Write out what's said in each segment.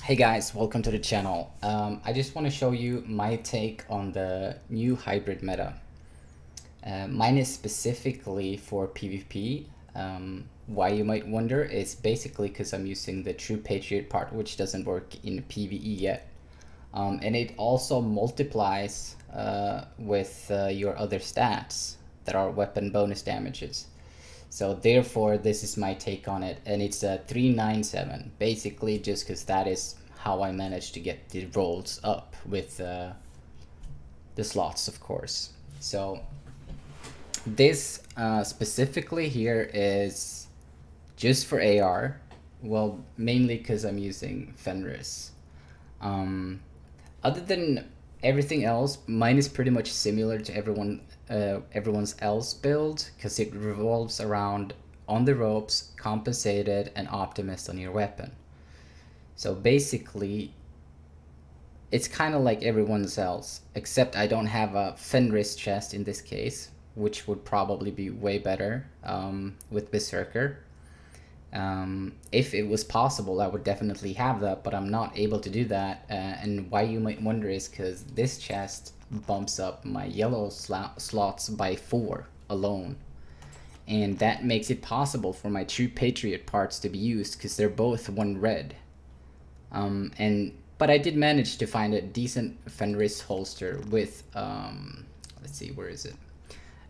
Hey guys, welcome to the channel. I just want to show you my take on the new hybrid meta. Mine is specifically for PvP. Why you might wonder is basically because I'm using the True Patriot part, which doesn't work in PvE yet. And it also multiplies with your other stats that are weapon bonus damages. So therefore, this is my take on it, and it's a 397, basically just because that is how I managed to get the rolls up with the slots, of course. So this specifically here is just for AR, well, mainly because I'm using Fenris. Other than everything else, mine is pretty much similar to everyone's else build because it revolves around on the ropes, compensated, and optimist on your weapon. So basically, it's kind of like everyone's else, except I don't have a Fenris chest in this case, which would probably be way better with Berserker. If it was possible, I would definitely have that, but I'm not able to do that. And why you might wonder is because this chest bumps up my yellow slots by 4 alone. And that makes it possible for my True Patriot parts to be used because they're both 1 red. But I did manage to find a decent Fenris holster with, let's see, where is it?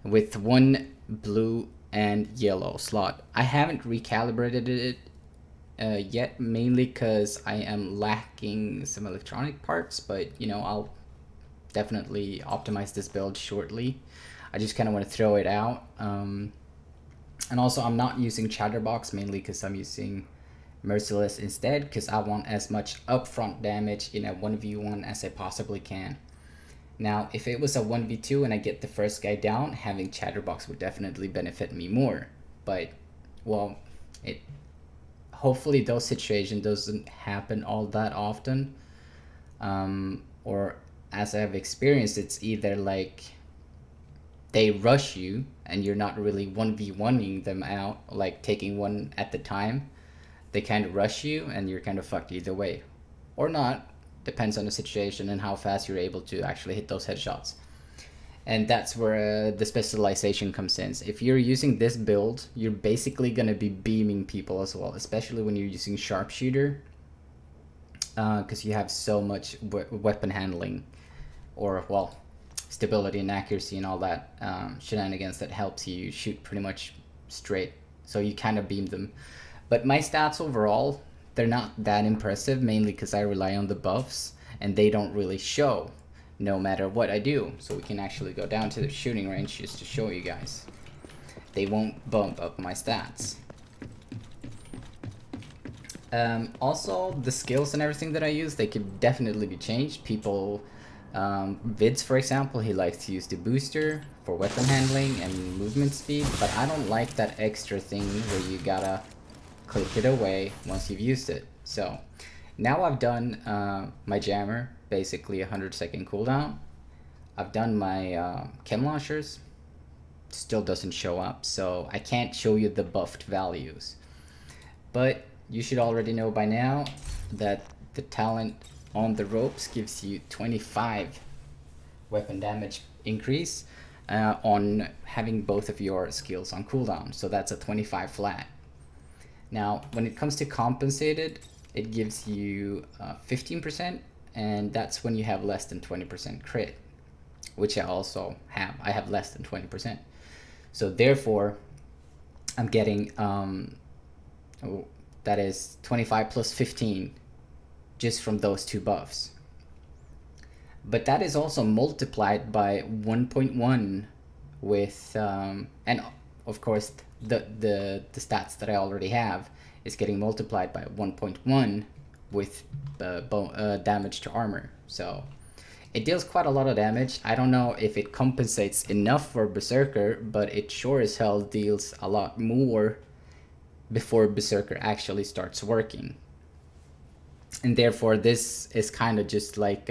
With 1 blue and yellow slot. I haven't recalibrated it yet, mainly because I am lacking some electronic parts, but you know, I'll definitely optimize this build shortly. I just kind of want to throw it out. And also I'm not using Chatterbox, mainly because I'm using Merciless instead, because I want as much upfront damage in a 1v1 as I possibly can. Now, if it was a 1v2 and I get the first guy down, having Chatterbox would definitely benefit me more. But, well, hopefully those situations doesn't happen all that often. Or as I've experienced, it's either like they rush you and you're not really 1v1ing them out, like taking one at the time. They kind of rush you and you're kind of fucked either way. Or not. Depends on the situation and how fast you're able to actually hit those headshots. And that's where the specialization comes in. If you're using this build, you're basically going to be beaming people as well, especially when you're using sharpshooter, because you have so much weapon handling, or well, stability and accuracy and all that shenanigans that helps you shoot pretty much straight. So you kind of beam them. But my stats overall, they're not that impressive, mainly because I rely on the buffs and they don't really show no matter what I do. So we can actually go down to the shooting range just to show you guys. They won't bump up my stats. Also, the skills and everything that I use, they could definitely be changed. People, Vids for example, he likes to use the booster for weapon handling and movement speed, but I don't like that extra thing where you gotta click it away once you've used it. So now I've done my jammer, basically 100-second cooldown. I've done my chem launchers, still doesn't show up, so I can't show you the buffed values. But you should already know by now that the talent on the ropes gives you 25 weapon damage increase on having both of your skills on cooldown. So that's a 25 flat. Now, when it comes to compensated, it gives you 15%, and that's when you have less than 20% crit, which I also have. I have less than 20%. So therefore, I'm getting, that is 25 plus 15 just from those 2 buffs. But that is also multiplied by 1.1 with, and of course, the stats that I already have is getting multiplied by 1.1 with damage to armor. So it deals quite a lot of damage. I don't know if it compensates enough for Berserker, but it sure as hell deals a lot more before Berserker actually starts working. And therefore this is kind of just like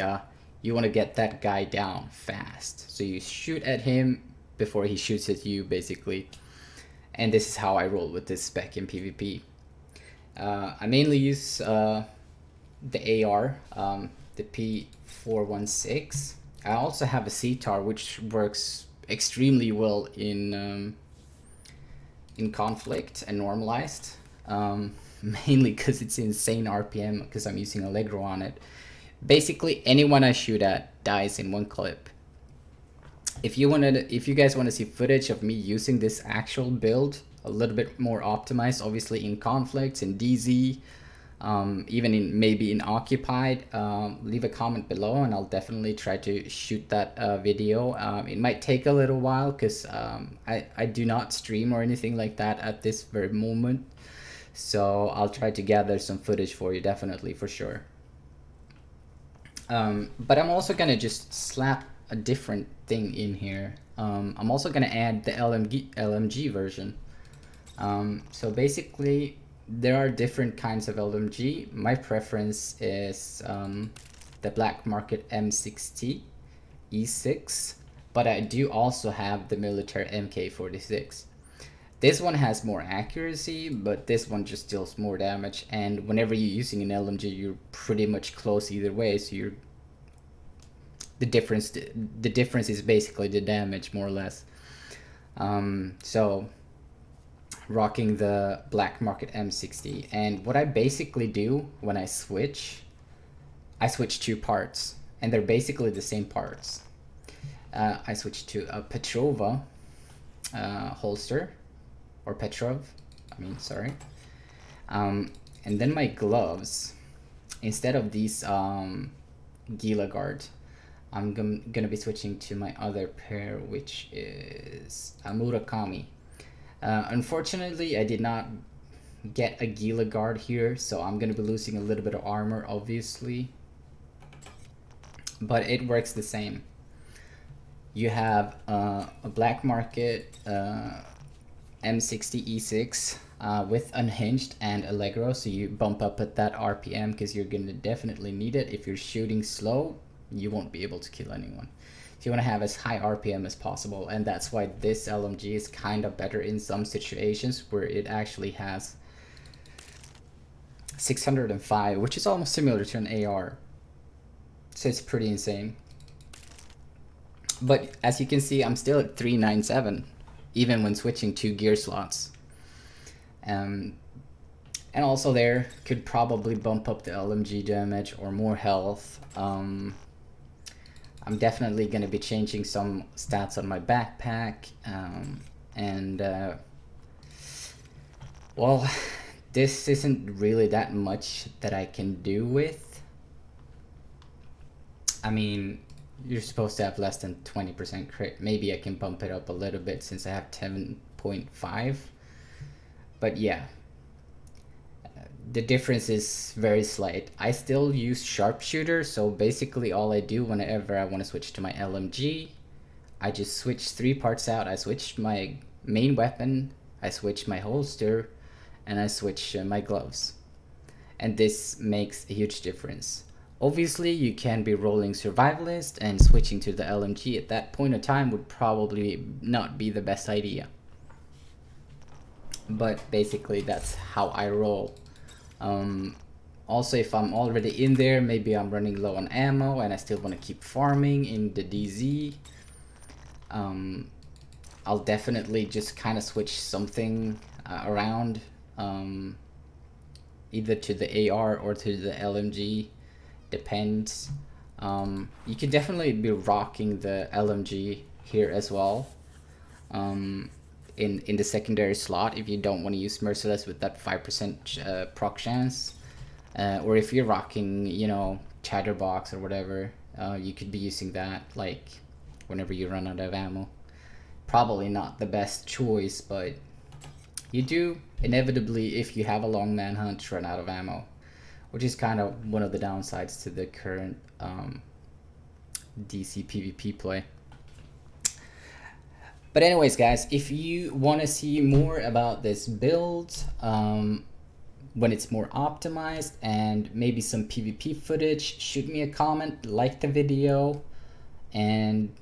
you want to get that guy down fast. So you shoot at him before he shoots at you, basically. And this is how I roll with this spec in PvP. I mainly use the AR, the P416. I also have a CTAR, which works extremely well in conflict and normalized, mainly because it's insane RPM, because I'm using Allegro on it. Basically, anyone I shoot at dies in one clip. If you guys want to see footage of me using this actual build, a little bit more optimized, obviously in conflicts, in DZ, even in maybe in occupied, leave a comment below and I'll definitely try to shoot that video. It might take a little while because I do not stream or anything like that at this very moment, so I'll try to gather some footage for you, definitely, for sure. But I'm also gonna just slap a different thing in here. I'm also gonna add the LMG version. So basically, there are different kinds of LMG. My preference is the black market M60 E6, but I do also have the military MK46. This one has more accuracy, but this one just deals more damage, and whenever you're using an LMG, you're pretty much close either way, so you're the difference is basically the damage, more or less. So rocking the black market M60, and what I basically do when I switch two parts, and they're basically the same parts. I switch to a Petrova holster, or Petrov, I mean, sorry. And then my gloves, instead of these Gila Guard, I'm gonna be switching to my other pair, which is a Murakami. Unfortunately, I did not get a Gila Guard here, so I'm gonna be losing a little bit of armor, obviously. But it works the same. You have a black market M60 E6 with unhinged and Allegro, so you bump up at that RPM because you're gonna definitely need it. If you're shooting slow, you won't be able to kill anyone. So you want to have as high RPM as possible, and that's why this LMG is kind of better in some situations where it actually has 605, which is almost similar to an AR. So it's pretty insane. But as you can see, I'm still at 397, even when switching 2 gear slots. And also there could probably bump up the LMG damage or more health. I'm definitely going to be changing some stats on my backpack, well, this isn't really that much that I can do with. I mean, you're supposed to have less than 20% crit. Maybe I can bump it up a little bit since I have 10.5. But yeah, the difference is very slight. I still use sharpshooter, so basically all I do whenever I want to switch to my LMG, I just switch 3 parts out. I switch my main weapon, I switch my holster, and I switch my gloves. And this makes a huge difference. Obviously, you can be rolling survivalist, and switching to the LMG at that point in time would probably not be the best idea. But basically, that's how I roll. Also, if I'm already in there, maybe I'm running low on ammo and I still want to keep farming in the DZ, I'll definitely just kind of switch something around, either to the AR or to the LMG, depends. You can definitely be rocking the LMG here as well, in the secondary slot, if you don't want to use Merciless with that 5% proc chance, or if you're rocking, you know, Chatterbox or whatever, you could be using that like whenever you run out of ammo. Probably not the best choice, but you do inevitably, if you have a long manhunt, run out of ammo, which is kind of one of the downsides to the current DC PvP play. But anyways, guys, if you want to see more about this build, when it's more optimized, and maybe some PvP footage, shoot me a comment, like the video, and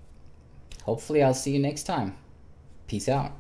hopefully I'll see you next time. Peace out.